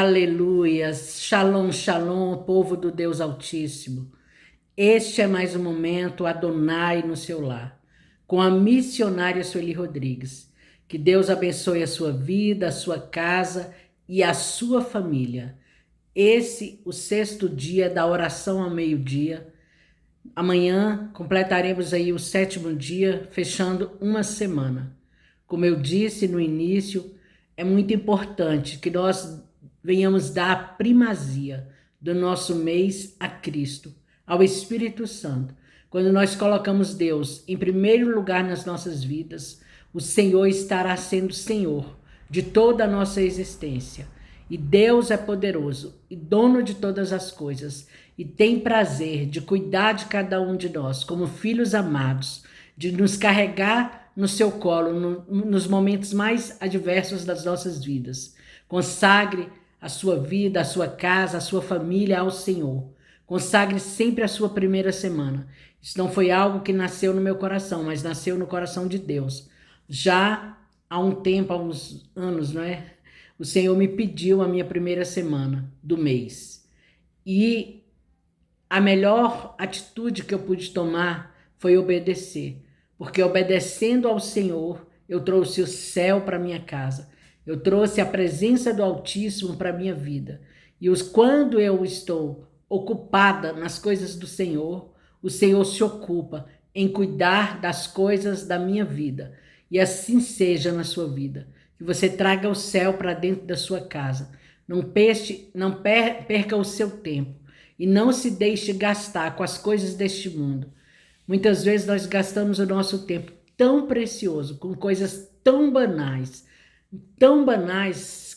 Aleluias, shalom, shalom, povo do Deus Altíssimo. Este é mais um momento Adonai no seu lar, com a missionária Sueli Rodrigues. Que Deus abençoe a sua vida, a sua casa e a sua família. Esse, o 6º dia da oração ao meio-dia. Amanhã completaremos aí o 7º dia, fechando uma semana. Como eu disse no início, é muito importante que nós venhamos dar a primazia do nosso mês a Cristo, ao Espírito Santo. Quando nós colocamos Deus em primeiro lugar nas nossas vidas, o Senhor estará sendo Senhor de toda a nossa existência. E Deus é poderoso e dono de todas as coisas e tem prazer de cuidar de cada um de nós como filhos amados, de nos carregar no seu colo nos momentos mais adversos das nossas vidas. Consagre a sua vida, a sua casa, a sua família ao Senhor. Consagre sempre a sua primeira semana. Isso não foi algo que nasceu no meu coração, mas nasceu no coração de Deus. Já há um tempo, há uns anos, não é? O Senhor me pediu a minha primeira semana do mês. E a melhor atitude que eu pude tomar foi obedecer. Porque obedecendo ao Senhor, eu trouxe o céu para minha casa. Eu trouxe a presença do Altíssimo para minha vida. E quando eu estou ocupada nas coisas do Senhor, o Senhor se ocupa em cuidar das coisas da minha vida. E assim seja na sua vida. Que você traga o céu para dentro da sua casa. Não perca o seu tempo. E não se deixe gastar com as coisas deste mundo. Muitas vezes nós gastamos o nosso tempo tão precioso com coisas tão banais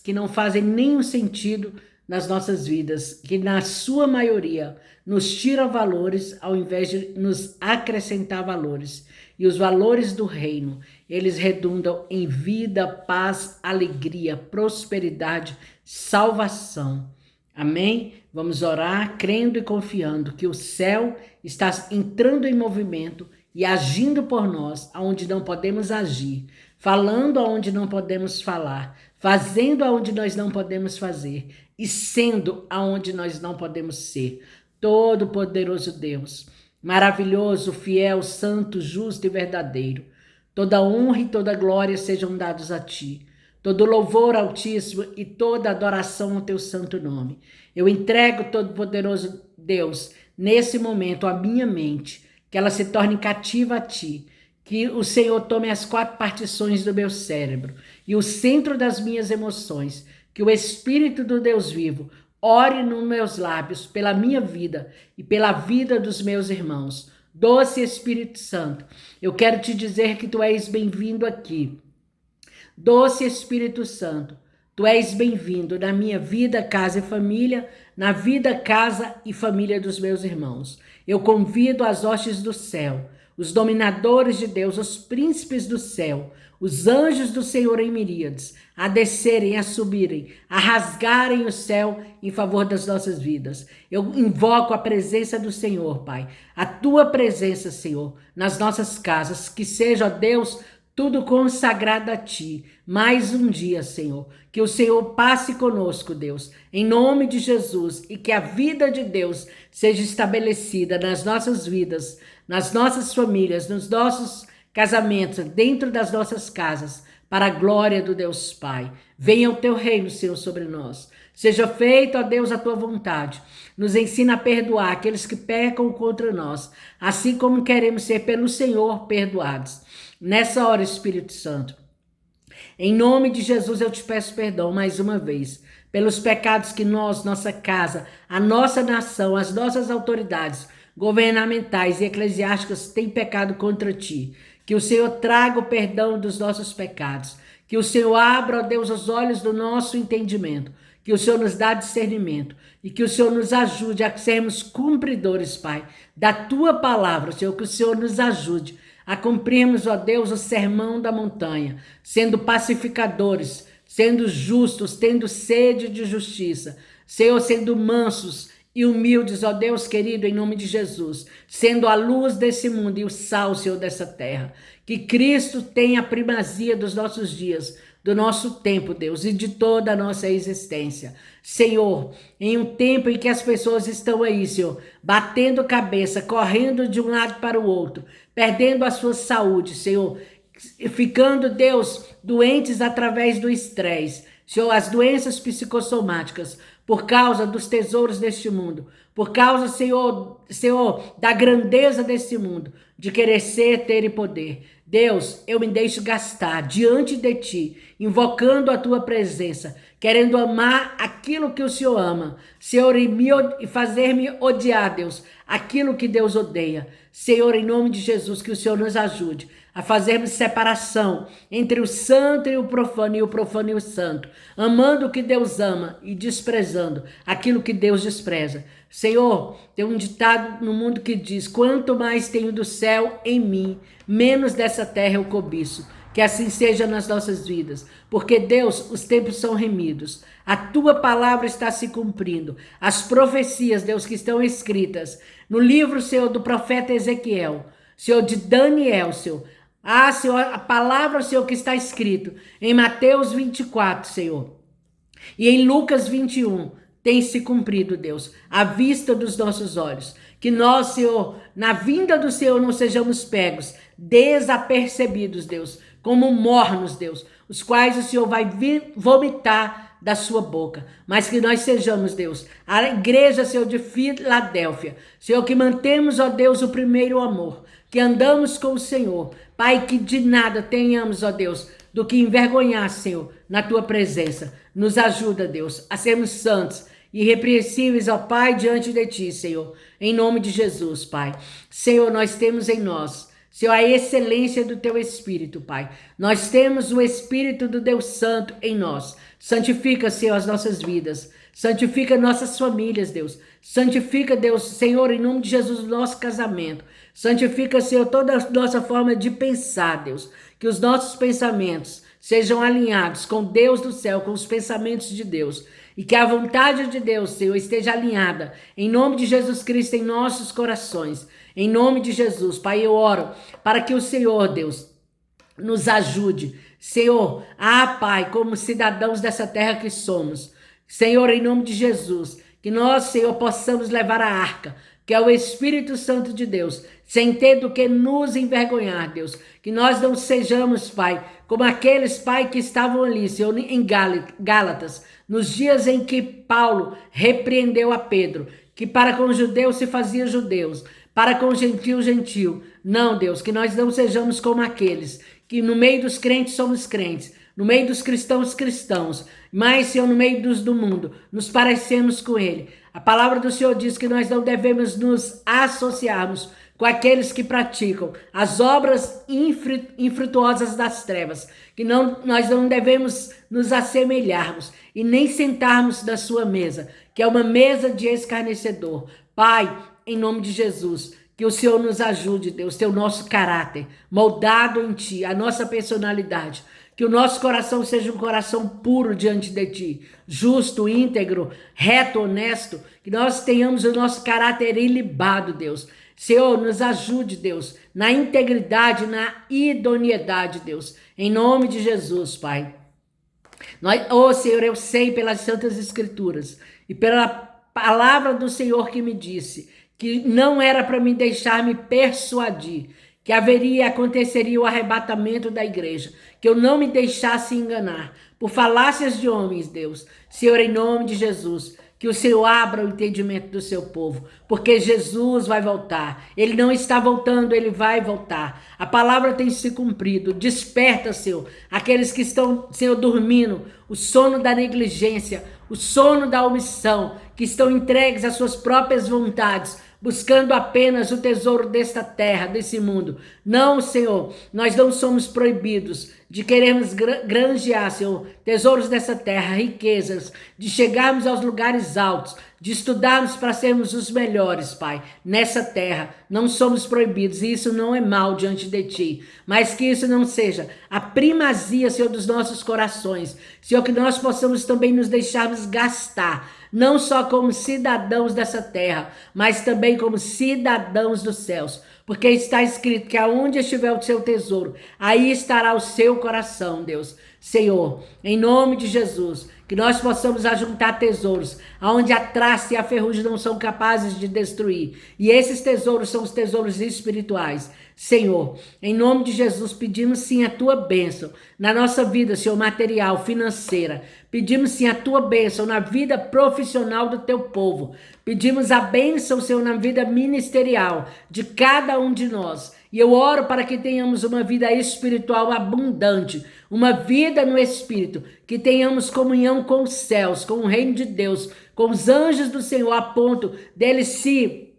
que não fazem nenhum sentido nas nossas vidas, que na sua maioria nos tira valores ao invés de nos acrescentar valores. E os valores do reino, eles redundam em vida, paz, alegria, prosperidade, salvação. Amém? Vamos orar crendo e confiando que o céu está entrando em movimento e agindo por nós aonde não podemos agir, falando aonde não podemos falar, fazendo aonde nós não podemos fazer e sendo aonde nós não podemos ser. Todo-Poderoso Deus, maravilhoso, fiel, santo, justo e verdadeiro, toda honra e toda glória sejam dados a Ti. Todo louvor Altíssimo e toda adoração ao Teu santo nome. Eu entrego, Todo-Poderoso Deus, nesse momento a minha mente, que ela se torne cativa a Ti, que o Senhor tome as 4 partições do meu cérebro e o centro das minhas emoções, que o Espírito do Deus vivo ore nos meus lábios pela minha vida e pela vida dos meus irmãos. Doce Espírito Santo, eu quero te dizer que Tu és bem-vindo aqui. Doce Espírito Santo, Tu és bem-vindo na minha vida, casa e família, na vida, casa e família dos meus irmãos. Eu convido as hostes do céu, os dominadores de Deus, os príncipes do céu, os anjos do Senhor em miríades, a descerem, a subirem, a rasgarem o céu em favor das nossas vidas. Eu invoco a presença do Senhor, Pai, a Tua presença, Senhor, nas nossas casas, que seja, ó Deus, tudo consagrado a Ti, mais um dia, Senhor, que o Senhor passe conosco, Deus, em nome de Jesus, e que a vida de Deus seja estabelecida nas nossas vidas, nas nossas famílias, nos nossos casamentos, dentro das nossas casas, para a glória do Deus Pai. Venha o Teu reino, Senhor, sobre nós. Seja feita, ó Deus, a Tua vontade. Nos ensina a perdoar aqueles que pecam contra nós, assim como queremos ser pelo Senhor perdoados. Nessa hora, Espírito Santo, em nome de Jesus eu te peço perdão mais uma vez, pelos pecados que nós, nossa casa, a nossa nação, as nossas autoridades governamentais e eclesiásticas têm pecado contra Ti. Que o Senhor traga o perdão dos nossos pecados, que o Senhor abra, ó Deus, os olhos do nosso entendimento, que o Senhor nos dá discernimento e que o Senhor nos ajude a sermos cumpridores, Pai, da Tua palavra, Senhor, que o Senhor nos ajude a cumprirmos, ó Deus, o sermão da montanha, sendo pacificadores, sendo justos, tendo sede de justiça, Senhor, sendo mansos e humildes, ó Deus querido, em nome de Jesus, sendo a luz desse mundo e o sal, Senhor, dessa terra. Que Cristo tenha a primazia dos nossos dias, do nosso tempo, Deus, e de toda a nossa existência. Senhor, em um tempo em que as pessoas estão aí, Senhor, batendo cabeça, correndo de um lado para o outro, perdendo a sua saúde, Senhor, ficando, Deus, doentes através do estresse, Senhor, as doenças psicossomáticas, por causa dos tesouros deste mundo, por causa, Senhor, da grandeza deste mundo, de querer ser, ter e poder. Deus, eu me deixo gastar diante de Ti, invocando a Tua presença, querendo amar aquilo que o Senhor ama, Senhor, e fazer-me odiar, Deus, aquilo que Deus odeia. Senhor, em nome de Jesus, que o Senhor nos ajude a fazermos separação entre o santo e o profano e o santo, amando o que Deus ama e desprezando aquilo que Deus despreza. Senhor, tem um ditado no mundo que diz: quanto mais tenho do céu em mim, menos dessa terra eu cobiço. Que assim seja nas nossas vidas, porque Deus, os tempos são remidos, a Tua palavra está se cumprindo, as profecias, Deus, que estão escritas no livro, Senhor, do profeta Ezequiel, Senhor, de Daniel, Senhor, Senhor, a palavra, Senhor, que está escrito em Mateus 24, Senhor, e em Lucas 21, tem se cumprido, Deus, à vista dos nossos olhos. Que nós, Senhor, na vinda do Senhor, não sejamos pegos, desapercebidos, Deus, como mornos, Deus, os quais o Senhor vai vomitar da sua boca. Mas que nós sejamos, Deus, a igreja, Senhor, de Filadélfia, Senhor, que mantemos, ó Deus, o primeiro amor, que andamos com o Senhor, Pai, que de nada tenhamos, ó Deus, do que envergonhar, Senhor, na Tua presença. Nos ajuda, Deus, a sermos santos, irrepreensíveis, ó Pai, diante de Ti, Senhor, em nome de Jesus, Pai. Senhor, nós temos em nós, Senhor, a excelência do Teu Espírito, Pai. Nós temos o Espírito do Deus Santo em nós. Santifica, Senhor, as nossas vidas. Santifica nossas famílias, Deus. Santifica, Deus, Senhor, em nome de Jesus, o nosso casamento. Santifica, Senhor, toda a nossa forma de pensar, Deus. Que os nossos pensamentos sejam alinhados com Deus do céu, com os pensamentos de Deus. E que a vontade de Deus, Senhor, esteja alinhada, em nome de Jesus Cristo, em nossos corações. Em nome de Jesus, Pai, eu oro para que o Senhor, Deus, nos ajude. Senhor, Pai, como cidadãos dessa terra que somos. Senhor, em nome de Jesus, que nós, Senhor, possamos levar a arca, que é o Espírito Santo de Deus, sem ter do que nos envergonhar, Deus. Que nós não sejamos, Pai, como aqueles, Pai, que estavam ali, Senhor, em Gálatas, nos dias em que Paulo repreendeu a Pedro, que para com os judeus se fazia judeus, para com o gentil, gentil. Não, Deus, que nós não sejamos como aqueles, que no meio dos crentes somos crentes, no meio dos cristãos, cristãos, mas, Senhor, no meio dos do mundo, nos parecemos com Ele. A palavra do Senhor diz que nós não devemos nos associarmos com aqueles que praticam as obras infrutuosas das trevas, que nós não devemos nos assemelharmos e nem sentarmos na sua mesa, que é uma mesa de escarnecedor. Pai, em nome de Jesus, que o Senhor nos ajude, Deus, ter o nosso caráter moldado em Ti, a nossa personalidade, que o nosso coração seja um coração puro diante de Ti, justo, íntegro, reto, honesto, que nós tenhamos o nosso caráter ilibado, Deus. Senhor, nos ajude, Deus, na integridade, na idoneidade, Deus, em nome de Jesus, Pai. Senhor, eu sei pelas Santas Escrituras e pela palavra do Senhor que me disse que não era para me deixar me persuadir, que aconteceria o arrebatamento da igreja, que eu não me deixasse enganar por falácias de homens, Deus. Senhor, em nome de Jesus, que o Senhor abra o entendimento do seu povo, porque Jesus vai voltar. Ele não está voltando, Ele vai voltar. A palavra tem se cumprido. Desperta, Senhor, aqueles que estão, Senhor, dormindo, o sono da negligência, o sono da omissão, que estão entregues às suas próprias vontades, buscando apenas o tesouro desta terra, desse mundo. Não, Senhor, nós não somos proibidos de querermos granjear, Senhor, tesouros dessa terra, riquezas, de chegarmos aos lugares altos, de estudarmos para sermos os melhores, Pai, nessa terra. Não somos proibidos e isso não é mal diante de Ti, mas que isso não seja a primazia, Senhor, dos nossos corações. Senhor, que nós possamos também nos deixarmos gastar, não só como cidadãos dessa terra, mas também como cidadãos dos céus. Porque está escrito que aonde estiver o seu tesouro, aí estará o seu coração, Deus. Senhor, em nome de Jesus, que nós possamos ajuntar tesouros, aonde a traça e a ferrugem não são capazes de destruir. E esses tesouros são os tesouros espirituais. Senhor, em nome de Jesus, pedimos sim a tua bênção na nossa vida, Senhor, material, financeira. Pedimos sim a tua bênção na vida profissional do teu povo. Pedimos a bênção, Senhor, na vida ministerial de cada um de nós. E eu oro para que tenhamos uma vida espiritual abundante, uma vida no Espírito, que tenhamos comunhão com os céus, com o reino de Deus, com os anjos do Senhor, a ponto deles se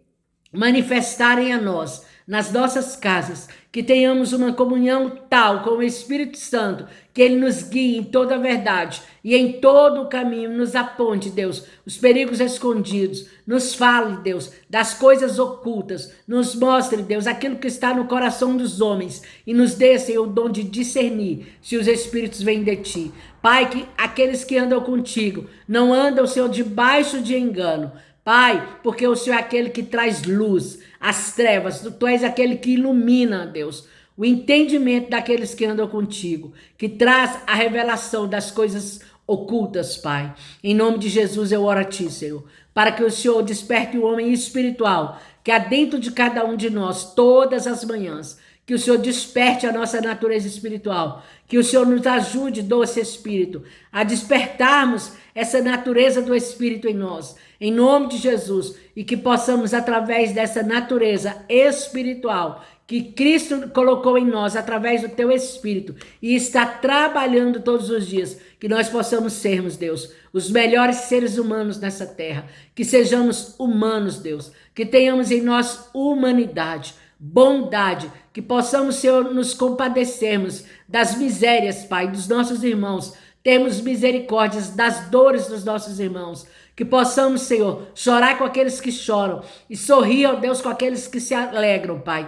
manifestarem a nós, nas nossas casas, que tenhamos uma comunhão tal com o Espírito Santo, que Ele nos guie em toda a verdade e em todo o caminho, nos aponte, Deus, os perigos escondidos, nos fale, Deus, das coisas ocultas, nos mostre, Deus, aquilo que está no coração dos homens e nos dê, Senhor, o dom de discernir se os Espíritos vêm de Ti. Pai, que aqueles que andam contigo não andam, Senhor, debaixo de engano. Pai, porque o Senhor é aquele que traz luz às trevas, tu és aquele que ilumina, Deus, o entendimento daqueles que andam contigo, que traz a revelação das coisas ocultas, Pai. Em nome de Jesus eu oro a Ti, Senhor, para que o Senhor desperte o homem espiritual que há dentro de cada um de nós todas as manhãs. Que o Senhor desperte a nossa natureza espiritual. Que o Senhor nos ajude, doce Espírito, a despertarmos essa natureza do Espírito em nós. Em nome de Jesus. E que possamos, através dessa natureza espiritual que Cristo colocou em nós, através do Teu Espírito, e está trabalhando todos os dias, que nós possamos sermos, Deus, os melhores seres humanos nessa terra. Que sejamos humanos, Deus. Que tenhamos em nós humanidade, bondade, que possamos, Senhor, nos compadecermos das misérias, Pai, dos nossos irmãos, termos misericórdias das dores dos nossos irmãos, que possamos, Senhor, chorar com aqueles que choram e sorrir, ó Deus, com aqueles que se alegram, Pai.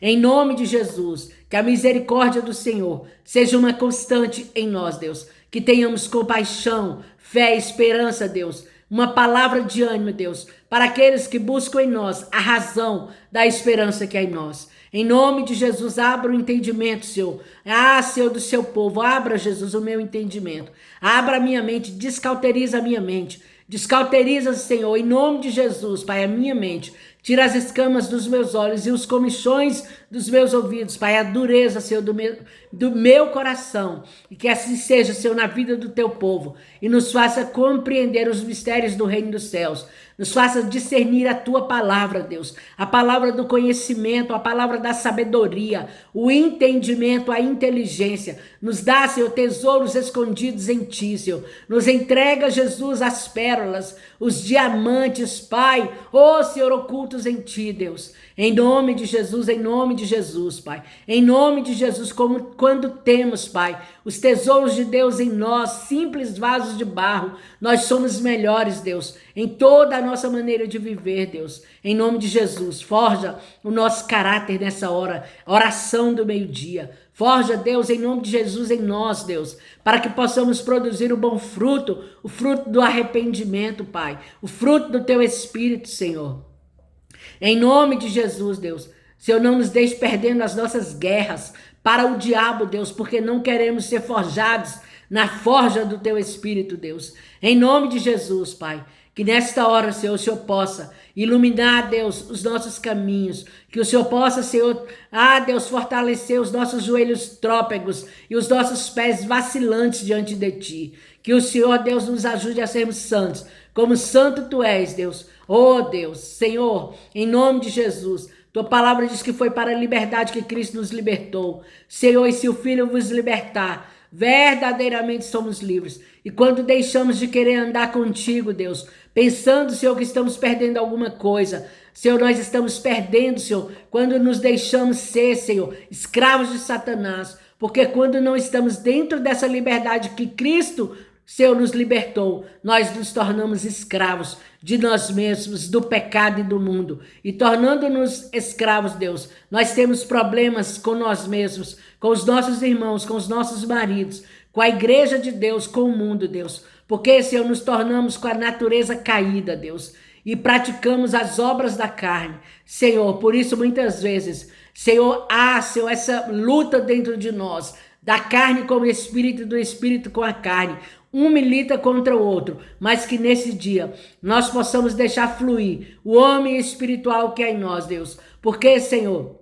Em nome de Jesus, que a misericórdia do Senhor seja uma constante em nós, Deus, que tenhamos compaixão, fé, esperança, Deus, uma palavra de ânimo, Deus, para aqueles que buscam em nós a razão da esperança que há em nós. Em nome de Jesus, abra o entendimento, Senhor. Senhor, do seu povo, abra, Jesus, o meu entendimento. Abra a minha mente, descauteriza a minha mente. Descauteriza, Senhor, em nome de Jesus, Pai, a minha mente. Tira as escamas dos meus olhos e os comichões dos meus ouvidos, Pai, a dureza, Senhor, do meu coração. E que assim seja, Senhor, na vida do teu povo. E nos faça compreender os mistérios do reino dos céus. Nos faça discernir a tua palavra, Deus. A palavra do conhecimento, a palavra da sabedoria, o entendimento, a inteligência. Nos dá, Senhor, tesouros escondidos em ti, Senhor. Nos entrega, Jesus, as pérolas, os diamantes, Pai. Senhor, ocultos em ti, Deus. Em nome de Jesus, Pai. Em nome de Jesus, como quando temos, Pai, os tesouros de Deus em nós, simples vasos de barro, nós somos melhores, Deus, em toda a nossa maneira de viver, Deus. Em nome de Jesus, forja o nosso caráter nessa hora, oração do meio-dia. Forja, Deus, em nome de Jesus em nós, Deus, para que possamos produzir o bom fruto, o fruto do arrependimento, Pai, o fruto do teu Espírito, Senhor. Em nome de Jesus, Deus, Senhor, não nos deixe perdendo as nossas guerras para o diabo, Deus, porque não queremos ser forjados na forja do teu Espírito, Deus. Em nome de Jesus, Pai, que nesta hora, Senhor, o Senhor possa iluminar, Deus, os nossos caminhos, que o Senhor possa, Senhor, Deus, fortalecer os nossos joelhos trópegos e os nossos pés vacilantes diante de Ti. Que o Senhor, Deus, nos ajude a sermos santos, como santo Tu és, Deus. Deus, Senhor, em nome de Jesus, Tua palavra diz que foi para a liberdade que Cristo nos libertou. Senhor, e se o Filho vos libertar, verdadeiramente somos livres. E quando deixamos de querer andar contigo, Deus, pensando, Senhor, que estamos perdendo alguma coisa, Senhor, nós estamos perdendo, Senhor, quando nos deixamos ser, Senhor, escravos de Satanás, porque quando não estamos dentro dessa liberdade que Cristo, Senhor, nos libertou, nós nos tornamos escravos de nós mesmos, do pecado e do mundo. E tornando-nos escravos, Deus, nós temos problemas com nós mesmos, com os nossos irmãos, com os nossos maridos, com a igreja de Deus, com o mundo, Deus. Porque, Senhor, nos tornamos com a natureza caída, Deus, e praticamos as obras da carne. Senhor, por isso muitas vezes, Senhor, Senhor, essa luta dentro de nós, da carne com o espírito e do espírito com a carne. Um milita contra o outro, mas que nesse dia nós possamos deixar fluir o homem espiritual que é em nós, Deus. Porque, Senhor,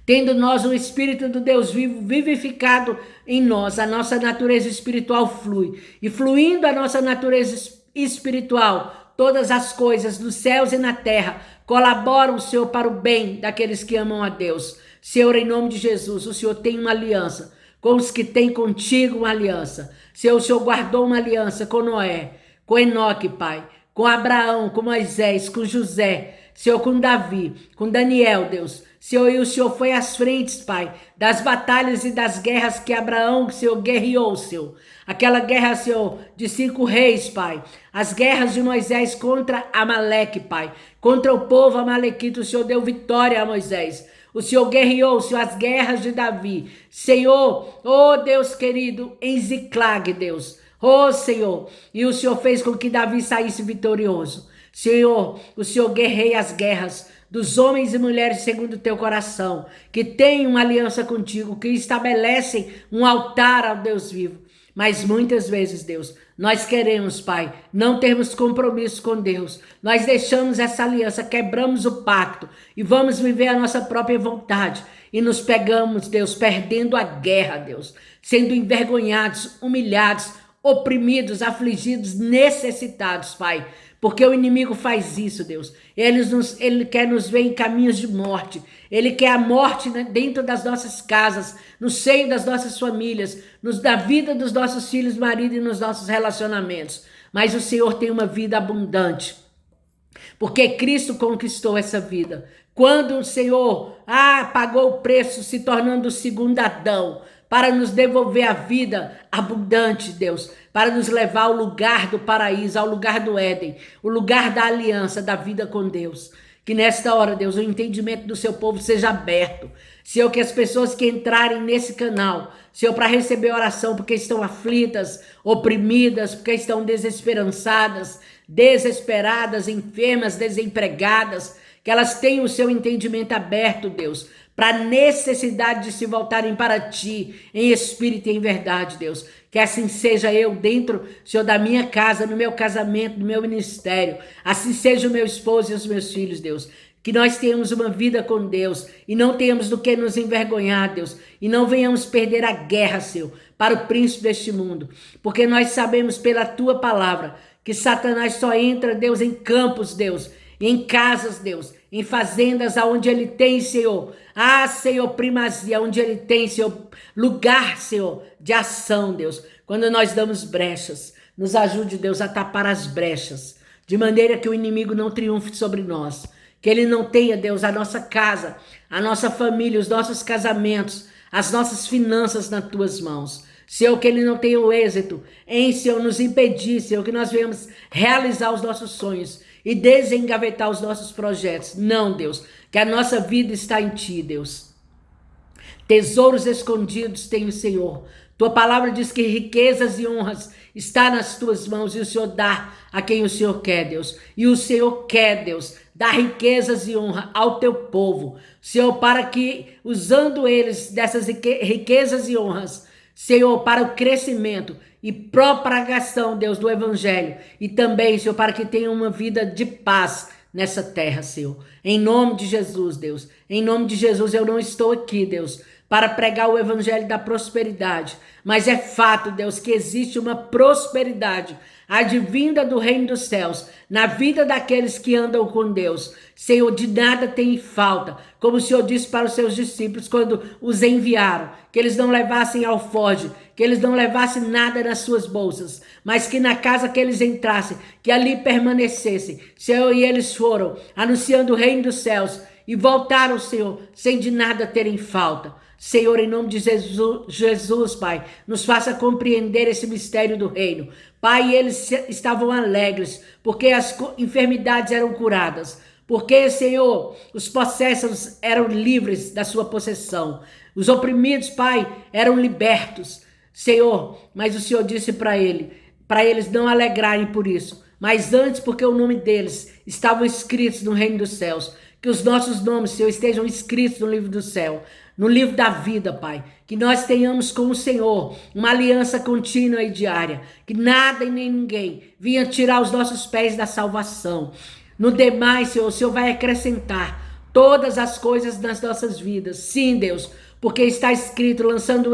tendo nós o Espírito do Deus vivo vivificado em nós, a nossa natureza espiritual flui. E fluindo a nossa natureza espiritual, todas as coisas dos céus e na terra colaboram, Senhor, para o bem daqueles que amam a Deus. Senhor, em nome de Jesus, o Senhor tem uma aliança com os que têm contigo uma aliança. Senhor, o Senhor guardou uma aliança com Noé, com Enoque, Pai, com Abraão, com Moisés, com José, Senhor, com Davi, com Daniel, Deus. Senhor, e o Senhor foi às frentes, Pai, das batalhas e das guerras que Abraão, Senhor, guerreou, Senhor. Aquela guerra, Senhor, de 5 reis, Pai. As guerras de Moisés contra Amaleque, Pai. Contra o povo amalequita, o Senhor deu vitória a Moisés. O Senhor guerreou, Senhor, as guerras de Davi. Senhor, oh Deus querido, em Ziclag, Deus. Oh Senhor, e o Senhor fez com que Davi saísse vitorioso. Senhor, o Senhor guerreia as guerras dos homens e mulheres segundo o teu coração, que têm uma aliança contigo, que estabelecem um altar ao Deus vivo. Mas muitas vezes, Deus, nós queremos, Pai, não termos compromisso com Deus. Nós deixamos essa aliança, quebramos o pacto e vamos viver a nossa própria vontade. E nos pegamos, Deus, perdendo a guerra, Deus, sendo envergonhados, humilhados, oprimidos, afligidos, necessitados, Pai. Porque o inimigo faz isso, Deus. Ele quer nos ver em caminhos de morte. Ele quer a morte dentro das nossas casas, no seio das nossas famílias, na vida dos nossos filhos, marido e nos nossos relacionamentos. Mas o Senhor tem uma vida abundante. Porque Cristo conquistou essa vida. Quando o Senhor pagou o preço, se tornando o segundo Adão, para nos devolver a vida abundante, Deus, para nos levar ao lugar do paraíso, ao lugar do Éden, o lugar da aliança, da vida com Deus. Que nesta hora, Deus, o entendimento do seu povo seja aberto. Senhor, que as pessoas que entrarem nesse canal, Senhor, para receber oração porque estão aflitas, oprimidas, porque estão desesperançadas, desesperadas, enfermas, desempregadas, que elas tenham o seu entendimento aberto, Deus, para a necessidade de se voltarem para Ti, em espírito e em verdade, Deus. Que assim seja eu dentro, Senhor, da minha casa, no meu casamento, no meu ministério. Assim seja o meu esposo e os meus filhos, Deus. Que nós tenhamos uma vida com Deus e não tenhamos do que nos envergonhar, Deus. E não venhamos perder a guerra, Senhor, para o príncipe deste mundo. Porque nós sabemos pela Tua palavra que Satanás só entra, Deus, em campos, Deus, em casas, Deus, em fazendas aonde ele tem, Senhor, Senhor, primazia, onde ele tem, Senhor, lugar, Senhor, de ação, Deus. Quando nós damos brechas, nos ajude, Deus, a tapar as brechas, de maneira que o inimigo não triunfe sobre nós, que ele não tenha, Deus, a nossa casa, a nossa família, os nossos casamentos, as nossas finanças nas Tuas mãos. Senhor, que ele não tenha o êxito em, Senhor, nos impedir, Senhor, que nós venhamos realizar os nossos sonhos e desengavetar os nossos projetos. Não, Deus, que a nossa vida está em Ti, Deus. Tesouros escondidos tem o Senhor. Tua palavra diz que riquezas e honras está nas Tuas mãos e o Senhor dá a quem o Senhor quer, Deus. E o Senhor quer, Deus, dar riquezas e honra ao Teu povo. Senhor, para que, usando eles dessas riquezas e honras, Senhor, para o crescimento e propagação, Deus, do Evangelho. E também, Senhor, para que tenham uma vida de paz nessa terra, Senhor. Em nome de Jesus, Deus. Em nome de Jesus, eu não estou aqui, Deus, para pregar o Evangelho da prosperidade. Mas é fato, Deus, que existe uma prosperidade advinda do reino dos céus na vida daqueles que andam com Deus. Senhor, de nada tem falta, como o Senhor disse para os seus discípulos quando os enviaram, que eles não levassem alforje, que eles não levassem nada nas suas bolsas, mas que na casa que eles entrassem, que ali permanecessem. Senhor, e eles foram anunciando o reino dos céus e voltaram, Senhor, sem de nada terem falta. Senhor, em nome de Jesus, Pai, nos faça compreender esse mistério do reino. Pai, eles estavam alegres, porque as enfermidades eram curadas. Porque, Senhor, os possessos eram livres da sua possessão. Os oprimidos, Pai, eram libertos. Senhor, mas o Senhor disse para eles não alegrarem por isso, mas antes porque o nome deles estavam escritos no reino dos céus. Que os nossos nomes, Senhor, estejam escritos no livro do céu. no livro da vida, Pai. Que nós tenhamos com o Senhor uma aliança contínua e diária. Que nada e nem ninguém venha tirar os nossos pés da salvação. No demais, Senhor, o Senhor vai acrescentar todas as coisas nas nossas vidas. Sim, Deus, porque está escrito, lançando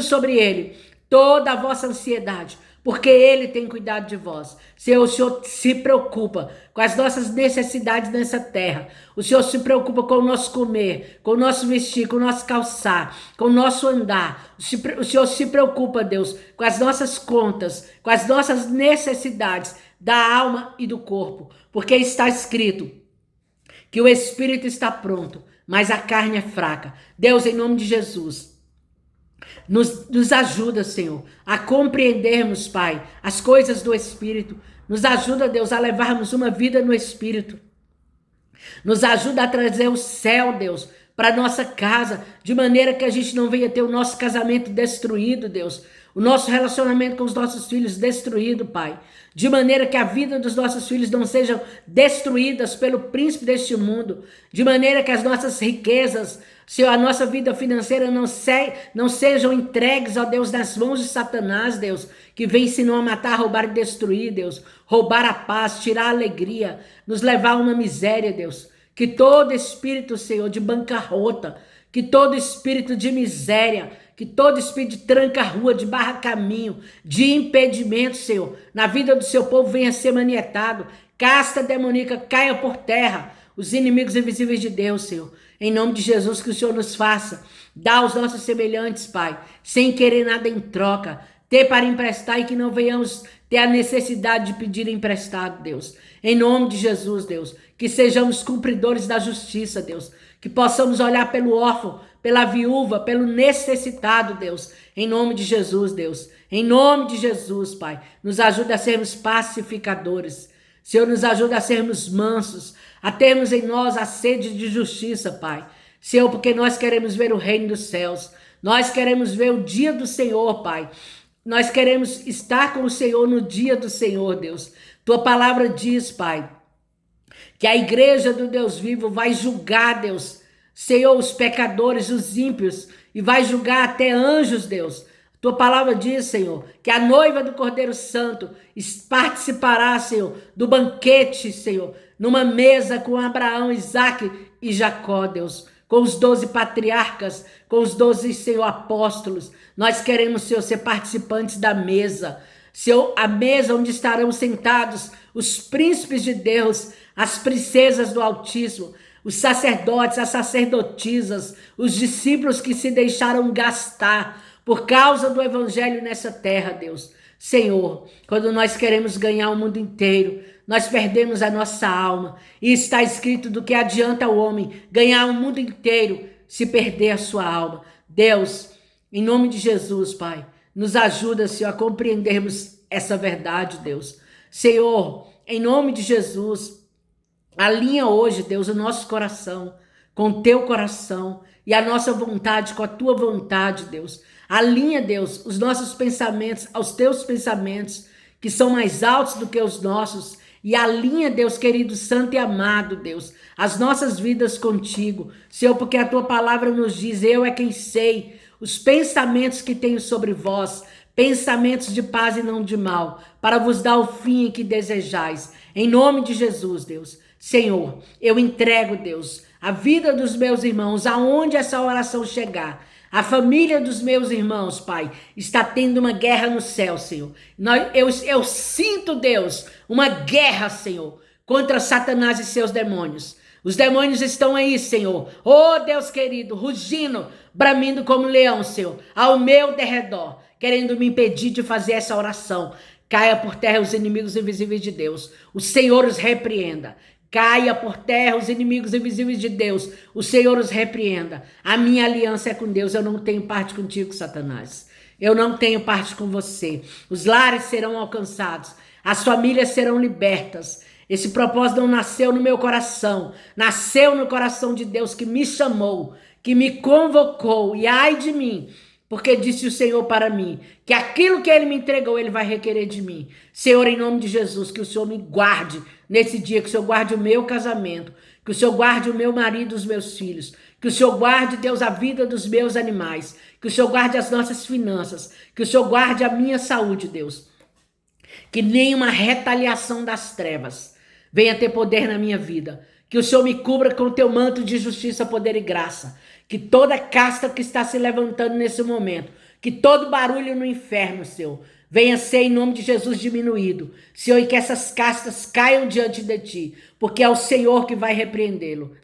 sobre ele toda a vossa ansiedade, porque ele tem cuidado de vós. Senhor, o Senhor se preocupa com as nossas necessidades nessa terra. O Senhor se preocupa com o nosso comer, com o nosso vestir, com o nosso calçar, com o nosso andar. O Senhor se preocupa, Deus, com as nossas contas, com as nossas necessidades da alma e do corpo, porque está escrito que o espírito está pronto, mas a carne é fraca. Deus, em nome de Jesus, nos ajuda, Senhor, a compreendermos, Pai, as coisas do Espírito. Nos ajuda, Deus, a levarmos uma vida no Espírito. Nos ajuda a trazer o céu, Deus, para nossa casa, de maneira que a gente não venha ter o nosso casamento destruído, Deus. O nosso relacionamento com os nossos filhos destruído, Pai. De maneira que a vida dos nossos filhos não sejam destruídas pelo príncipe deste mundo. De maneira que as nossas riquezas, Senhor, a nossa vida financeira não sejam entregues, ó Deus, nas mãos de Satanás, Deus, que vem senão a matar, roubar e destruir, Deus. Roubar a paz, tirar a alegria, nos levar a uma miséria, Deus. Que todo espírito, Senhor, de bancarrota, que todo espírito de miséria, que todo espírito de tranca-rua, de barra-caminho, de impedimento, Senhor, na vida do seu povo venha ser manietado. Casta demoníaca caia por terra, os inimigos invisíveis de Deus, Senhor. Em nome de Jesus, que o Senhor nos faça dar aos nossos semelhantes, Pai, sem querer nada em troca, ter para emprestar e que não venhamos ter a necessidade de pedir emprestado, Deus. Em nome de Jesus, Deus, que sejamos cumpridores da justiça, Deus, que possamos olhar pelo órfão, pela viúva, pelo necessitado, Deus. Em nome de Jesus, Deus. Em nome de Jesus, Pai, nos ajuda a sermos pacificadores. Senhor, nos ajuda a sermos mansos, a termos em nós a sede de justiça, Pai. Senhor, porque nós queremos ver o reino dos céus. Nós queremos ver o dia do Senhor, Pai. Nós queremos estar com o Senhor no dia do Senhor, Deus. Tua palavra diz, Pai, que a igreja do Deus vivo vai julgar, Deus, Senhor, os pecadores, os ímpios, e vai julgar até anjos, Deus. Tua palavra diz, Senhor, que a noiva do Cordeiro Santo participará, Senhor, do banquete, Senhor, numa mesa com Abraão, Isaque e Jacó, Deus, com os 12 patriarcas, com os 12, Senhor, apóstolos. Nós queremos, Senhor, ser participantes da mesa, Senhor, a mesa onde estarão sentados os príncipes de Deus, as princesas do Altíssimo, os sacerdotes, as sacerdotisas, os discípulos que se deixaram gastar por causa do evangelho nessa terra, Deus. Senhor, quando nós queremos ganhar o mundo inteiro, nós perdemos a nossa alma. E está escrito do que adianta o homem ganhar o mundo inteiro se perder a sua alma. Deus, em nome de Jesus, Pai, nos ajuda, Senhor, a compreendermos essa verdade, Deus. Senhor, em nome de Jesus, alinha hoje, Deus, o nosso coração com o teu coração e a nossa vontade com a tua vontade, Deus. Alinha, Deus, os nossos pensamentos aos teus pensamentos, que são mais altos do que os nossos. E alinha, Deus querido, santo e amado, Deus, as nossas vidas contigo. Senhor, porque a tua palavra nos diz, eu é quem sei os pensamentos que tenho sobre vós, pensamentos de paz e não de mal, para vos dar o fim em que desejais. Em nome de Jesus, Deus. Senhor, eu entrego, Deus, a vida dos meus irmãos, aonde essa oração chegar. A família dos meus irmãos, Pai, está tendo uma guerra no céu, Senhor. Eu sinto, Deus, uma guerra, Senhor, contra Satanás e seus demônios. Os demônios estão aí, Senhor. Oh, Deus querido, rugindo, bramindo como leão, Senhor, ao meu derredor, querendo me impedir de fazer essa oração. Caia por terra os inimigos invisíveis de Deus. O Senhor os repreenda. Caia por terra os inimigos invisíveis de Deus. O Senhor os repreenda. A minha aliança é com Deus. Eu não tenho parte contigo, Satanás. Eu não tenho parte com você. Os lares serão alcançados. As famílias serão libertas. Esse propósito não nasceu no meu coração. Nasceu no coração de Deus que me chamou, que me convocou. E ai de mim, porque disse o Senhor para mim, que aquilo que Ele me entregou, Ele vai requerer de mim. Senhor, em nome de Jesus, que o Senhor me guarde nesse dia, que o Senhor guarde o meu casamento, que o Senhor guarde o meu marido e os meus filhos, que o Senhor guarde, Deus, a vida dos meus animais, que o Senhor guarde as nossas finanças, que o Senhor guarde a minha saúde, Deus. Que nenhuma retaliação das trevas venha ter poder na minha vida. Que o Senhor me cubra com o teu manto de justiça, poder e graça. Que toda casta que está se levantando nesse momento, que todo barulho no inferno, Senhor, venha ser em nome de Jesus diminuído. Senhor, e que essas castas caiam diante de ti, porque é o Senhor que vai repreendê-lo.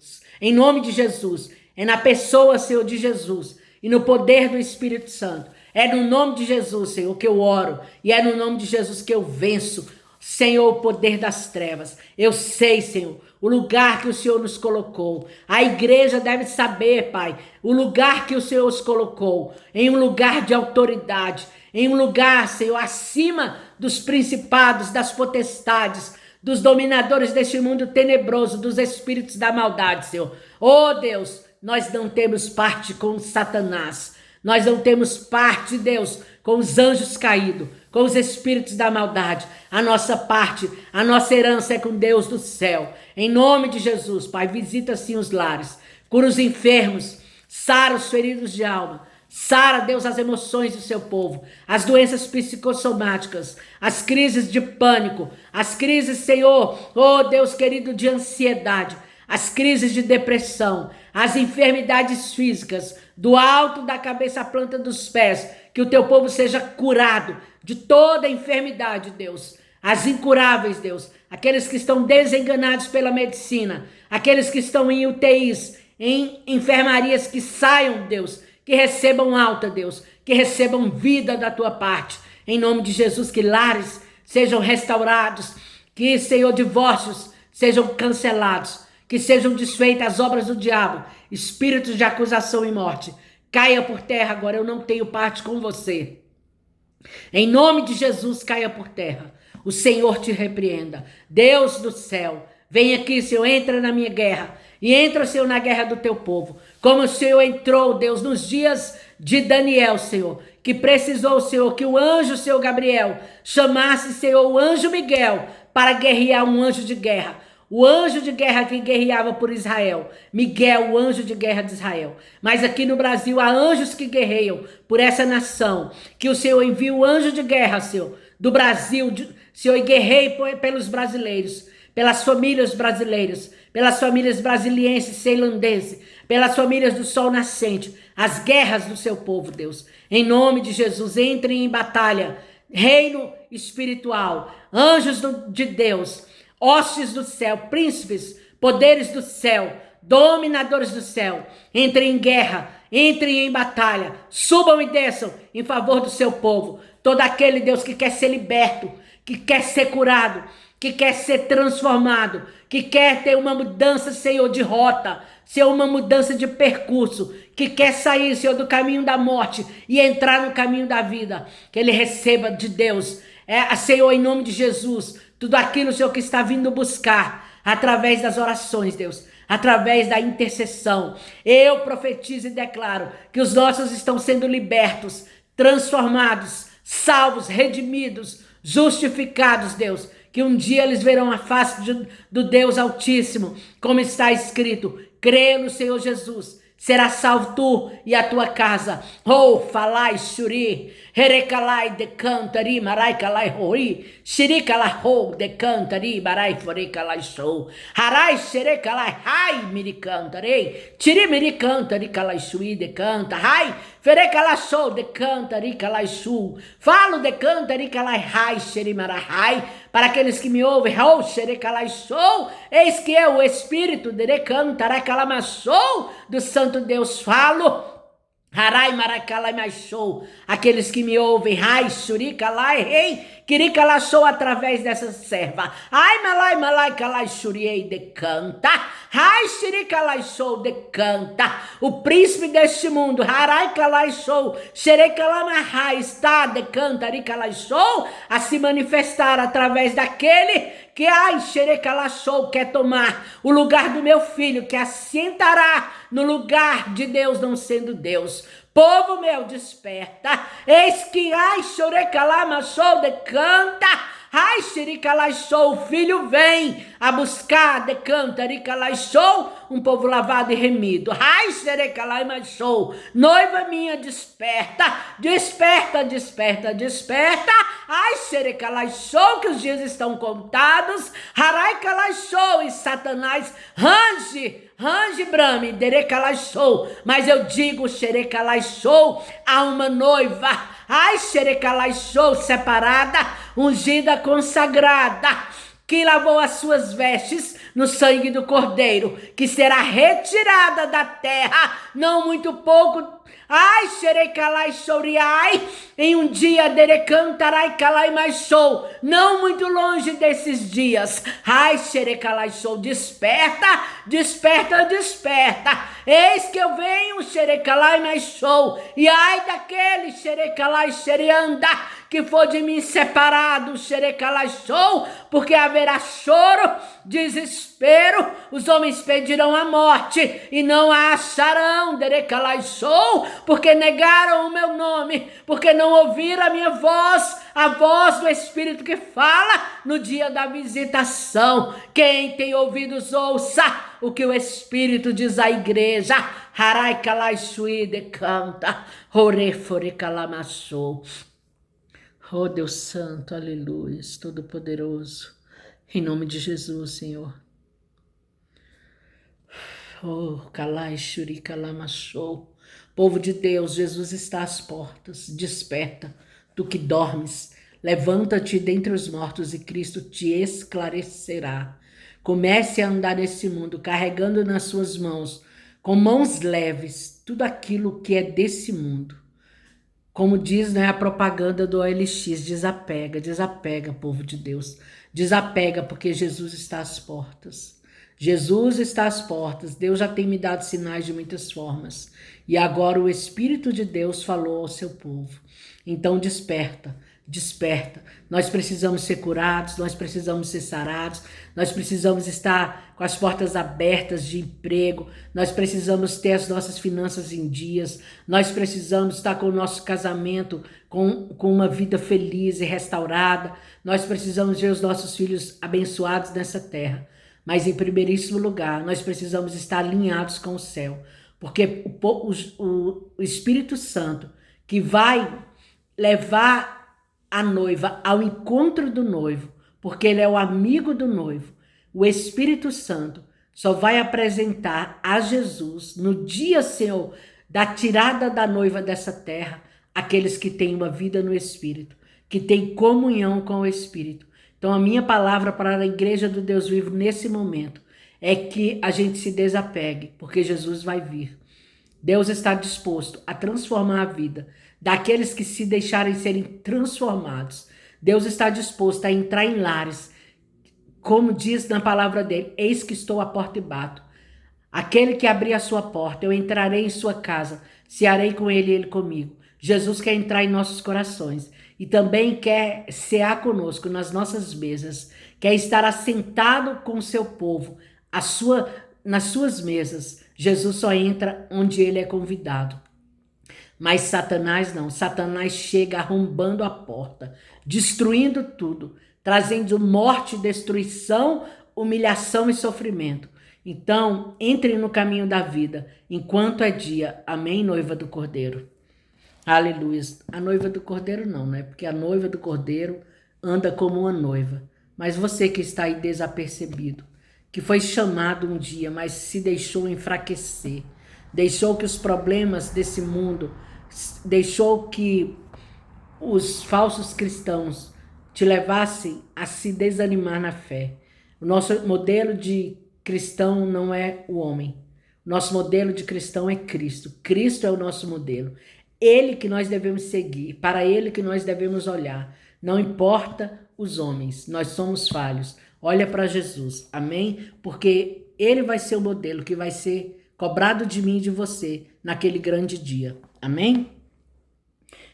Em nome de Jesus, é na pessoa, Senhor, de Jesus e no poder do Espírito Santo. É no nome de Jesus, Senhor, que eu oro. E é no nome de Jesus que eu venço, Senhor, o poder das trevas. Eu sei, Senhor, o lugar que o Senhor nos colocou. A igreja deve saber, Pai, o lugar que o Senhor os colocou. Em um lugar de autoridade. Em um lugar, Senhor, acima dos principados, das potestades, dos dominadores deste mundo tenebroso, dos espíritos da maldade, Senhor. Oh, Deus, nós não temos parte com Satanás. Nós não temos parte, Deus, com os anjos caídos, com os espíritos da maldade. A nossa parte, a nossa herança é com Deus do céu. Em nome de Jesus, Pai, visita sim os lares, cura os enfermos, sara os feridos de alma, sara, Deus, as emoções do seu povo, as doenças psicossomáticas, as crises de pânico, as crises, Senhor, oh Deus querido, de ansiedade, as crises de depressão, as enfermidades físicas, do alto da cabeça à planta dos pés, que o teu povo seja curado de toda enfermidade, Deus. As incuráveis, Deus, aqueles que estão desenganados pela medicina, aqueles que estão em UTIs, em enfermarias, que saiam, Deus, que recebam alta, Deus, que recebam vida da tua parte. Em nome de Jesus, que lares sejam restaurados, que, Senhor, divórcios sejam cancelados, que sejam desfeitas as obras do diabo, espíritos de acusação e morte. Caia por terra agora, eu não tenho parte com você. Em nome de Jesus, caia por terra. O Senhor te repreenda. Deus do céu, vem aqui, Senhor, entra na minha guerra. E entra, Senhor, na guerra do teu povo. Como o Senhor entrou, Deus, nos dias de Daniel, Senhor, que precisou, Senhor, que o anjo, Senhor Gabriel, chamasse, Senhor, o anjo Miguel para guerrear um anjo de guerra. O anjo de guerra que guerreava por Israel. Miguel, o anjo de guerra de Israel. Mas aqui no Brasil há anjos que guerreiam por essa nação. Que o Senhor envie o anjo de guerra, Senhor, do Brasil, Senhor, e guerreie pelos brasileiros, pelas famílias brasileiras, pelas famílias brasilienses, ceilandenses, pelas famílias do sol nascente, as guerras do seu povo, Deus. Em nome de Jesus, entrem em batalha. Reino espiritual, anjos de Deus, hostes do céu, príncipes, poderes do céu, dominadores do céu, entrem em guerra, entrem em batalha, subam e desçam em favor do seu povo. Todo aquele, Deus, que quer ser liberto, que quer ser curado, que quer ser transformado, que quer ter uma mudança, Senhor, de rota, Senhor, uma mudança de percurso, que quer sair, Senhor, do caminho da morte e entrar no caminho da vida, que ele receba de Deus, Senhor, em nome de Jesus, tudo aquilo, Senhor, que está vindo buscar através das orações, Deus, através da intercessão. Eu profetizo e declaro que os nossos estão sendo libertos, transformados, salvos, redimidos, justificados, Deus, que um dia eles verão a face do Deus Altíssimo, como está escrito: crê no Senhor Jesus, será salvo tu e a tua casa. Oh, falai, shuri, herecalai, decantari, maraicalai, hori, shirikalai, ho, decantari, marai, forecalai, show, harai, xerecalai, hai, miricantarei, tirimiricantari, calai, shui, decanta, hai, ferecalai, show, decantari, calai, shu, falo, decantari, calai, hai, xerimarahai, para aqueles que me ouvem, oh, xerecalai, show, eis que eu, o Espírito, derecantará, calamachou, do Santo Deus, falo. Harai maracalai mais show, aqueles que me ouvem, rai shurikalai, rei, kirikala show através dessa serva. Ai malai kalai shuriei decanta, rai shurikalai show decanta. O príncipe deste mundo, harai kalai show, xerecalamahai está decanta, rikalai show, a se manifestar através daquele que ai xerecala show quer tomar o lugar do meu filho, que assentará no lugar de Deus não sendo Deus. Povo meu, desperta. Eis que ai chorecalama show decanta. Ai xericalai show, o filho vem a buscar, decanta, ricalai show, um povo lavado e remido. Ai xerecalai mais show, noiva minha, desperta, desperta, desperta, desperta. Ai xerecalai show, que os dias estão contados. Harai calai show, e Satanás range, range brame, derecalai show. Mas eu digo xerecalai show, a uma noiva. Ai xerecalai show, separada, ungida, consagrada, que lavou as suas vestes no sangue do Cordeiro, que será retirada da terra, não muito pouco. Ai, xerecalai shoriai, em um dia derecantarai calai mais show, não muito longe desses dias. Ai, xerecalai show, desperta, desperta, desperta. Eis que eu venho, xerecalai mais show, e ai daquele xerecalai xereanda, que for de mim separado, xerecalai show, porque haverá choro, desespero, os homens pedirão a morte e não a acharão, derecalai show, porque negaram o meu nome, porque não ouviram a minha voz, a voz do Espírito que fala no dia da visitação. Quem tem ouvidos, ouça o que o Espírito diz à igreja. Harai kalai shui decanta, orefore kalamassou. Oh Deus Santo, aleluia, Todo-Poderoso, em nome de Jesus, Senhor. Oh, kalai shuri kalamashou. Povo de Deus, Jesus está às portas. Desperta, tu que dormes. Levanta-te dentre os mortos e Cristo te esclarecerá. Comece a andar nesse mundo, carregando nas suas mãos, com mãos leves, tudo aquilo que é desse mundo. Como diz, né, a propaganda do OLX, desapega, desapega, povo de Deus. Desapega, porque Jesus está às portas. Jesus está às portas. Deus já tem me dado sinais de muitas formas. E agora o Espírito de Deus falou ao seu povo. Então desperta, desperta. Nós precisamos ser curados, nós precisamos ser sarados, nós precisamos estar com as portas abertas de emprego, nós precisamos ter as nossas finanças em dias, nós precisamos estar com o nosso casamento com uma vida feliz e restaurada, nós precisamos ver os nossos filhos abençoados nessa terra. Mas em primeiríssimo lugar, nós precisamos estar alinhados com o céu, porque o Espírito Santo que vai levar a noiva ao encontro do noivo, porque ele é o amigo do noivo, o Espírito Santo só vai apresentar a Jesus no dia, Senhor, da tirada da noiva dessa terra, aqueles que têm uma vida no Espírito, que têm comunhão com o Espírito. Então a minha palavra para a igreja do Deus vivo nesse momento é que a gente se desapegue, porque Jesus vai vir. Deus está disposto a transformar a vida daqueles que se deixarem serem transformados. Deus está disposto a entrar em lares, como diz na palavra dele, eis que estou à porta e bato. Aquele que abrir a sua porta, eu entrarei em sua casa, cearei com ele e ele comigo. Jesus quer entrar em nossos corações e também quer cear conosco nas nossas mesas, quer estar assentado com o seu povo, nas suas mesas. Jesus só entra onde ele é convidado. Mas Satanás não, Satanás chega arrombando a porta, destruindo tudo, trazendo morte, destruição, humilhação e sofrimento. Então, entre no caminho da vida, enquanto é dia. Amém, noiva do Cordeiro? Aleluia. A noiva do Cordeiro não, né? Porque a noiva do Cordeiro anda como uma noiva. Mas você que está aí desapercebido, que foi chamado um dia, mas se deixou enfraquecer, deixou que os problemas desse mundo, deixou que os falsos cristãos te levassem a se desanimar na fé. O nosso modelo de cristão não é o homem. O nosso modelo de cristão é Cristo. Cristo é o nosso modelo. Ele que nós devemos seguir, para ele que nós devemos olhar. Não importa os homens, nós somos falhos. Olha para Jesus, amém? Porque ele vai ser o modelo que vai ser cobrado de mim e de você naquele grande dia, amém?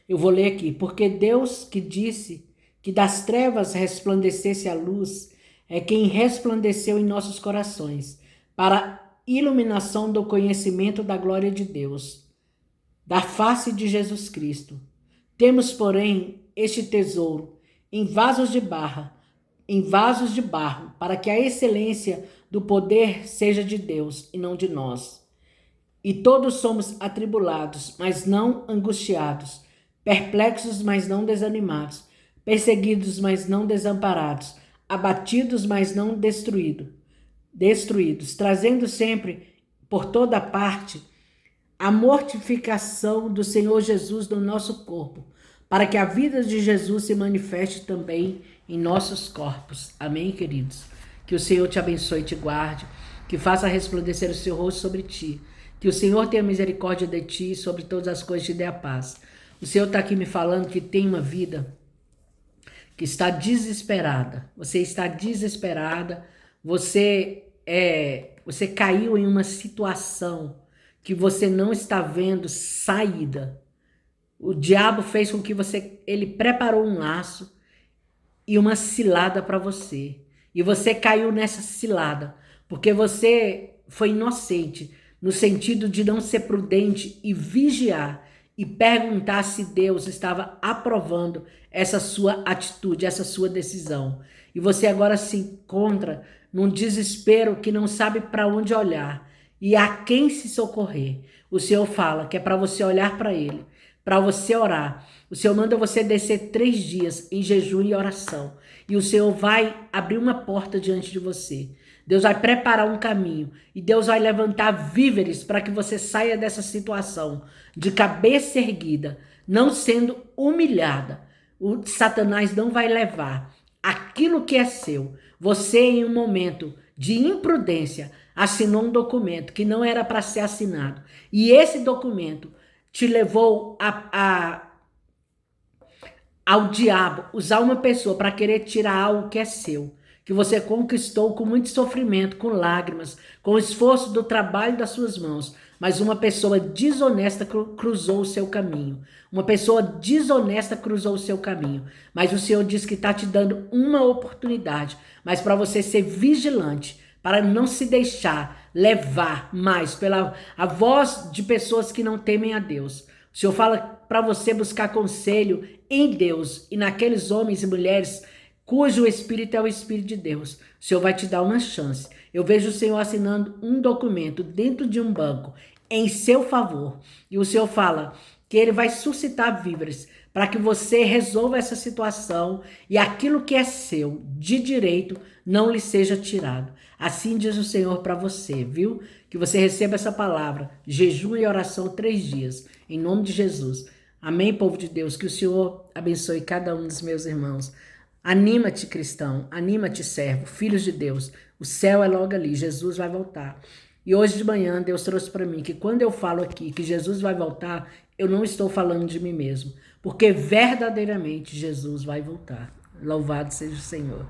Eu vou ler aqui. Porque Deus que disse que das trevas resplandecesse a luz, é quem resplandeceu em nossos corações, para a iluminação do conhecimento da glória de Deus. da face de Jesus Cristo. Temos, porém, este tesouro em vasos de barro, para que a excelência do poder seja de Deus e não de nós. E todos somos atribulados, mas não angustiados, perplexos, mas não desanimados, perseguidos, mas não desamparados, abatidos, mas não destruídos, trazendo sempre por toda parte a mortificação do Senhor Jesus no nosso corpo, para que a vida de Jesus se manifeste também em nossos corpos. Amém, queridos? Que o Senhor te abençoe e te guarde, que faça resplandecer o seu rosto sobre ti, que o Senhor tenha misericórdia de ti e sobre todas as coisas te dê a paz. O Senhor está aqui me falando que tem uma vida que está desesperada. Você está desesperada, você caiu em uma situação que você não está vendo saída. O diabo fez com que ele preparou um laço e uma cilada para você. E você caiu nessa cilada, porque você foi inocente, no sentido de não ser prudente e vigiar e perguntar se Deus estava aprovando essa sua atitude, essa sua decisão. E você agora se encontra num desespero que não sabe para onde olhar e a quem se socorrer. O Senhor fala que é para você olhar para Ele, para você orar. O Senhor manda você descer 3 dias em jejum e oração. E o Senhor vai abrir uma porta diante de você. Deus vai preparar um caminho. E Deus vai levantar víveres para que você saia dessa situação de cabeça erguida, não sendo humilhada. O Satanás não vai levar aquilo que é seu. Você, em um momento de imprudência, assinou um documento que não era para ser assinado. E esse documento te levou ao diabo usar uma pessoa para querer tirar algo que é seu, que você conquistou com muito sofrimento, com lágrimas, com o esforço do trabalho das suas mãos, mas uma pessoa desonesta cruzou o seu caminho. Uma pessoa desonesta cruzou o seu caminho, mas o Senhor diz que está te dando uma oportunidade, mas para você ser vigilante, para não se deixar levar mais pela a voz de pessoas que não temem a Deus. O Senhor fala para você buscar conselho em Deus e naqueles homens e mulheres cujo espírito é o Espírito de Deus. O Senhor vai te dar uma chance. Eu vejo o Senhor assinando um documento dentro de um banco em seu favor. E o Senhor fala que Ele vai suscitar víveres para que você resolva essa situação e aquilo que é seu de direito não lhe seja tirado. Assim diz o Senhor para você, viu? Que você receba essa palavra, jejum e oração 3 dias, em nome de Jesus. Amém, povo de Deus? Que o Senhor abençoe cada um dos meus irmãos. Anima-te, cristão, anima-te, servo, filhos de Deus. O céu é logo ali, Jesus vai voltar. E hoje de manhã Deus trouxe para mim que quando eu falo aqui que Jesus vai voltar, eu não estou falando de mim mesmo, porque verdadeiramente Jesus vai voltar. Louvado seja o Senhor.